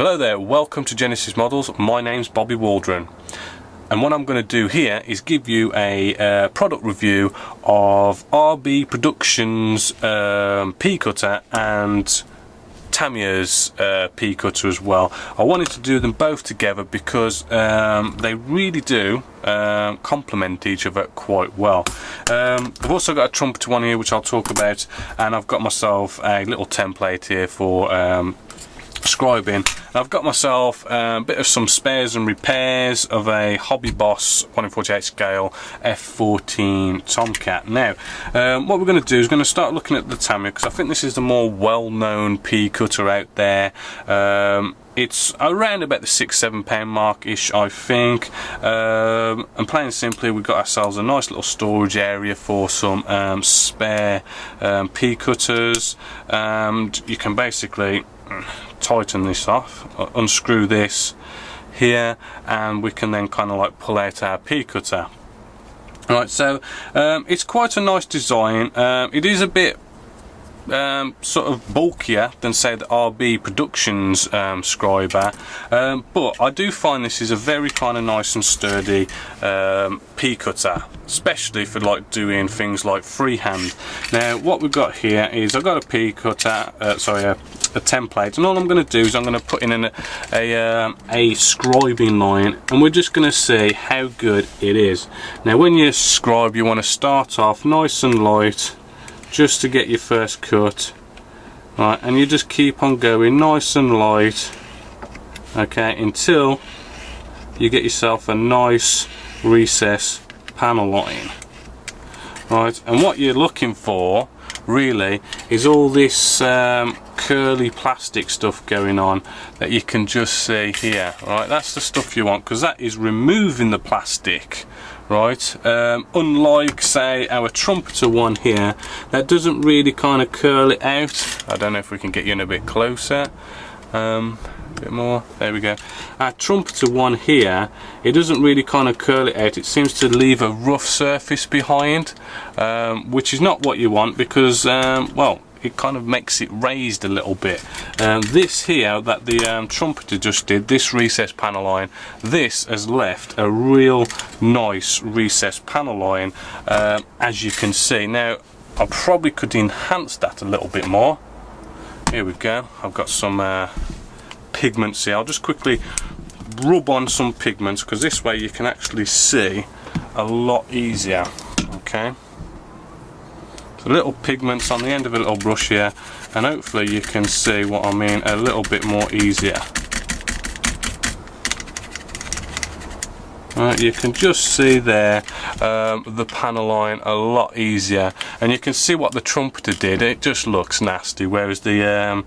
Hello there, welcome to Genesis Models. My name's Bobby Waldron, and what I'm going to do here is give you a product review of RB Productions P cutter and Tamiya's P cutter as well. I wanted to do them both together because they really do complement each other quite well. I've also got a trumpeter one here which I'll talk about, and I've got myself a little template here for scribing. I've got myself a bit of some spares and repairs of a Hobby Boss 1 in 48 scale F14 Tomcat. Now what we're going to do is going to start looking at the Tamiya, because I think this is the more well-known P cutter out there. It's around about the £6–7 mark-ish, I think, and plain and simply we've got ourselves a nice little storage area for some spare P cutters. And you can basically tighten this off, unscrew this here, and we can then kind of like pull out our P cutter. Right, so it's quite a nice design. It is a bit sort of bulkier than say the RB Productions scriber, but I do find this is a very kind of nice and sturdy P cutter, especially for like doing things like freehand. Now what we've got here is I've got a P cutter, a template, and all I'm going to do is I'm going to put in a scribing line, and we're just going to see how good it is. Now when you scribe, you want to start off nice and light just to get your first cut, right, and you just keep on going nice and light, okay, until you get yourself a nice recess panel line, right. And what you're looking for really is all this curly plastic stuff going on that you can just see here, right. That's the stuff you want, because that is removing the plastic, right. Unlike say our trumpeter one here, that doesn't really kind of curl it out. I don't know if we can get you in a bit closer, a bit more, there we go. Our trumpeter one here, it doesn't really kind of curl it out. It seems to leave a rough surface behind, which is not what you want, because well, it kind of makes it raised a little bit. This here that the trumpeter just did, this recess panel line, this has left a real nice recess panel line, as you can see. Now I probably could enhance that a little bit more. Here we go, I've got some pigments here. I'll just quickly rub on some pigments, because this way you can actually see a lot easier, okay. So little pigments on the end of a little brush here, and hopefully you can see what I mean a little bit more easier. Right, you can just see there the panel line a lot easier, and you can see what the trumpeter did. It just looks nasty, whereas the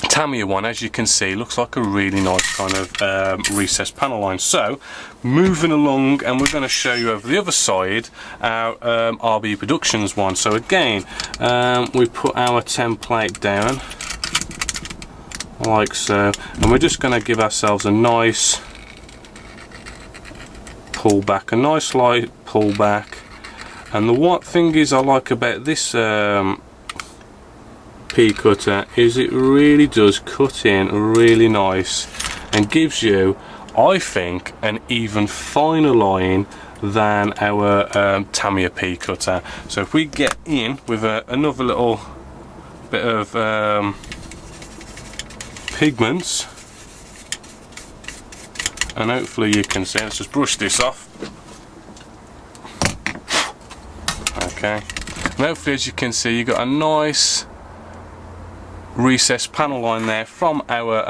Tamiya one, as you can see, looks like a really nice kind of recessed panel line. So moving along, and we're going to show you over the other side our RB Productions one. So again, we put our template down like so, and we're just going to give ourselves a nice pull back, a nice light pull back. And the one thing is I like about this P cutter is it really does cut in really nice and gives you, I think, an even finer line than our Tamiya P cutter. So if we get in with another little bit of pigments, and hopefully you can see, let's just brush this off, okay, and hopefully as you can see you got a nice recessed panel line there from our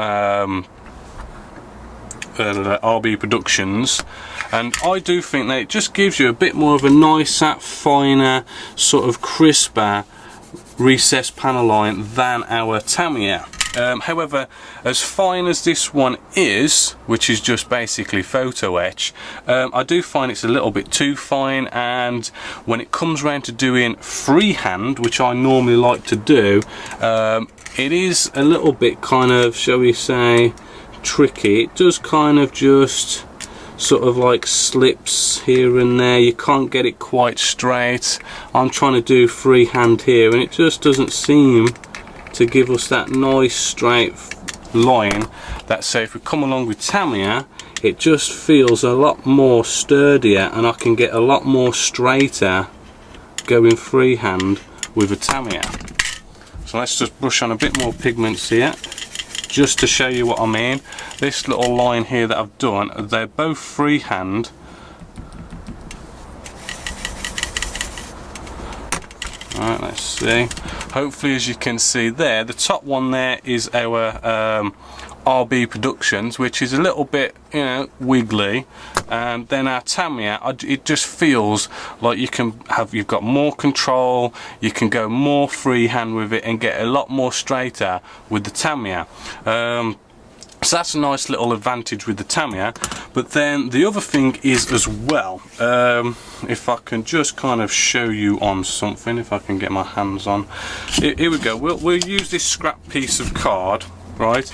RB Productions, and I do think that it just gives you a bit more of a nicer, finer, sort of crisper recessed panel line than our Tamiya. However, as fine as this one is, which is just basically photo etch, I do find it's a little bit too fine, and when it comes around to doing freehand, which I normally like to do, it is a little bit kind of, shall we say, tricky. It does kind of just sort of like slips here and there. You can't get it quite straight. I'm trying to do freehand here, and it just doesn't seem to give us that nice straight line that, say, if we come along with Tamiya, it just feels a lot more sturdier, and I can get a lot more straighter going freehand with a Tamiya. So let's just brush on a bit more pigments here, just to show you what I mean. This little line here that I've done, they're both freehand. Alright, let's see. Hopefully, as you can see there, the top one there is our RB Productions, which is a little bit, you know, wiggly, and then our Tamiya, it just feels like you've got more control, you can go more freehand with it and get a lot more straighter with the Tamiya. So that's a nice little advantage with the Tamiya. But then the other thing is as well, if I can just kind of show you on something, if I can get my hands on. Here we go. We'll use this scrap piece of card, right?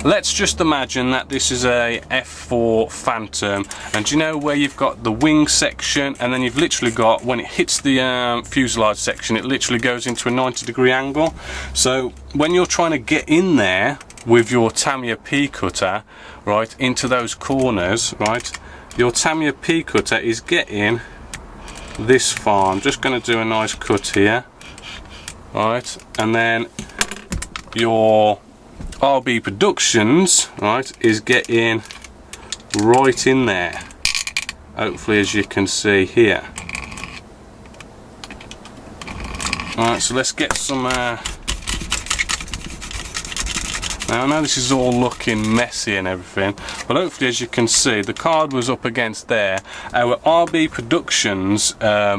Let's just imagine that this is a F4 Phantom, and you know where you've got the wing section, and then you've literally got, when it hits the fuselage section, it literally goes into a 90-degree angle. So when you're trying to get in there with your Tamiya P cutter, right, into those corners, right, your Tamiya P cutter is getting this far. I'm just going to do a nice cut here, right, and then your RB Productions, right, is getting right in there, hopefully, as you can see here. Alright, so let's get some now I know this is all looking messy and everything, but hopefully, as you can see, the card was up against there. Our RB Productions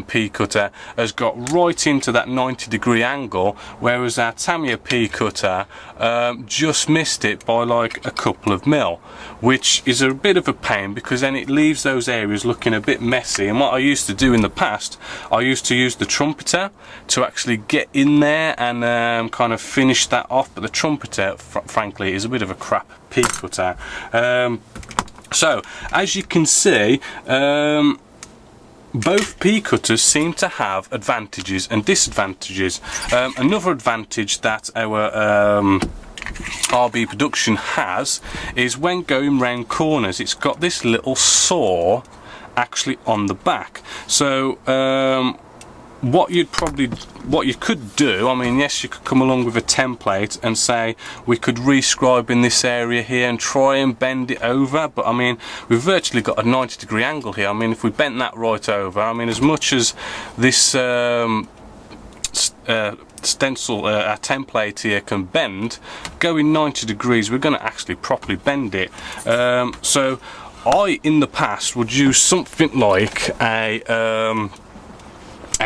P cutter has got right into that 90-degree angle, whereas our Tamiya P cutter just missed it by like a couple of mil, which is a bit of a pain, because then it leaves those areas looking a bit messy. And what I used to do in the past, I used to use the trumpeter to actually get in there and kind of finish that off, but the trumpeter, frankly, is a bit of a crap P cutter. So as you can see, both P cutters seem to have advantages and disadvantages. Another advantage that our RB Production has is when going round corners, it's got this little saw actually on the back. So what you could do, I mean, yes, you could come along with a template and say we could rescribe in this area here and try and bend it over, but I mean, we've virtually got a 90-degree angle here. I mean, if we bent that right over, I mean, as much as this stencil, our template here can bend, going 90 degrees, we're going to actually properly bend it. So I, in the past, would use something like a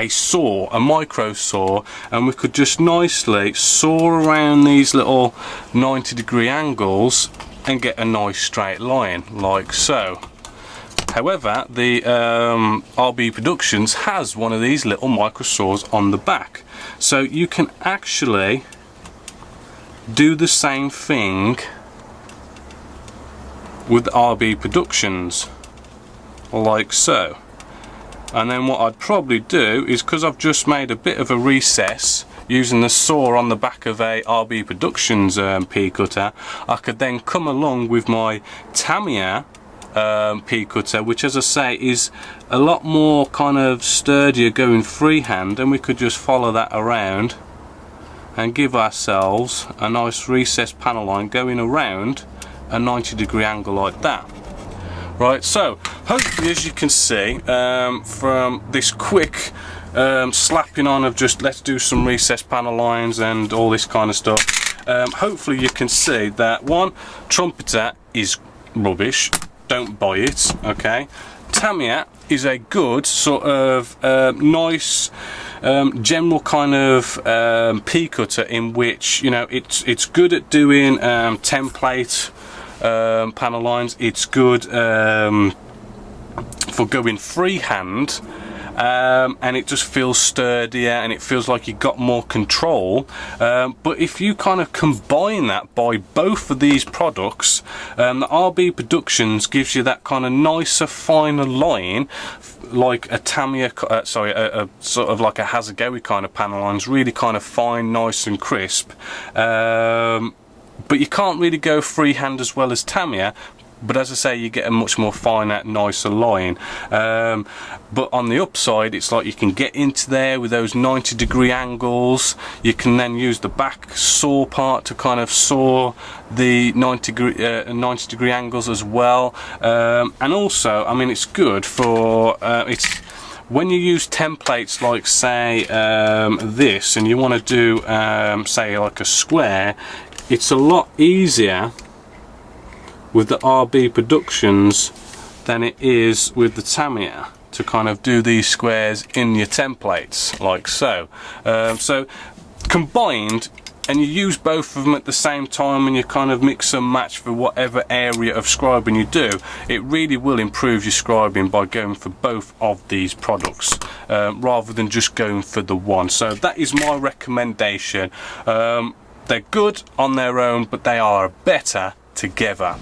saw, a micro saw, and we could just nicely saw around these little 90-degree angles and get a nice straight line like so. However, the RB Productions has one of these little micro saws on the back, so you can actually do the same thing with RB Productions like so. And then what I'd probably do is, because I've just made a bit of a recess using the saw on the back of a RB Productions P cutter, I could then come along with my Tamiya P cutter, which, as I say, is a lot more kind of sturdier going freehand, and we could just follow that around and give ourselves a nice recessed panel line going around a 90-degree angle like that. Right, so hopefully, as you can see from this quick slapping on of just let's do some recessed panel lines and all this kind of stuff, hopefully you can see that one, trumpeter is rubbish, don't buy it, okay. Tamiya is a good sort of nice general kind of P cutter, in which, you know, it's good at doing template panel lines. It's good for going freehand, and it just feels sturdier and it feels like you've got more control. But if you kind of combine that by both of these products, the RB Productions gives you that kind of nicer, finer line, like a Tamiya, a sort of like a Hasegawa kind of panel lines, really kind of fine, nice and crisp. but you can't really go freehand as well as Tamiya. But as I say, you get a much more finer, nicer line. But on the upside, it's like you can get into there with those 90-degree angles. You can then use the back saw part to kind of saw the 90-degree angles as well. And also, I mean, it's good for when you use templates like, say, this, and you want to do, say, like a square. It's a lot easier with the RB Productions than it is with the Tamiya to kind of do these squares in your templates like so. So combined, and you use both of them at the same time, and you kind of mix and match for whatever area of scribing you do, it really will improve your scribing by going for both of these products rather than just going for the one. So that is my recommendation. They're good on their own, but they are better together.